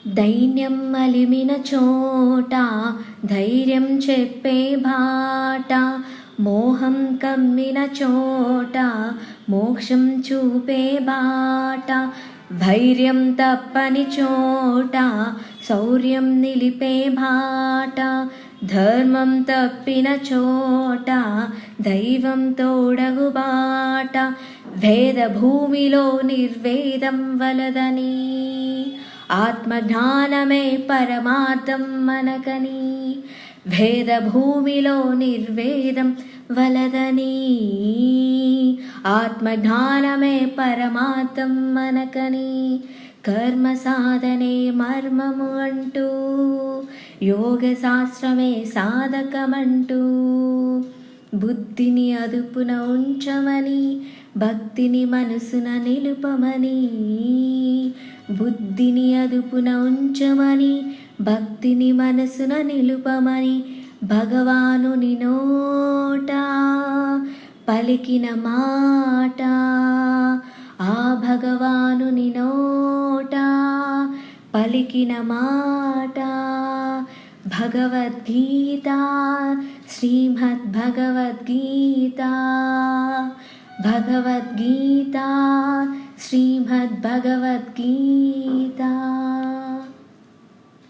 దైన్యం అలిమిన చోట ధైర్యం చెప్పే బాట, మోహం కమ్మిన చోట మోక్షం చూపే బాట, ధైర్యం తప్పని చోట శౌర్యం నిలిపే బాట, ధర్మం తప్పిన చోట దైవం తోడగు బాట, వేద భూమిలో నిర్వేదం వలదని ఆత్మజ్ఞానమే పరమార్థం మనకని, వేద భూమిలో నిర్వేదం వలదని ఆత్మజ్ఞానమే పరమార్థం మనకని, కర్మ సాధనే మర్మము అంటూ యోగ శాస్త్రమే సాధకమంటూ, బుద్ధిని అదుపున ఉంచమని భక్తిని మనసున నిలుపమని, బుద్ధిని అదుపున ఉంచమని భక్తిని మనసున నిలుపమని, భగవానుని నోట పలికిన మాట, ఆ భగవానుని నోట పలికిన మాట, భగవద్గీత శ్రీమద్భగవద్గీత, భగవద్గీత శ్రీమద్భగవద్గీత.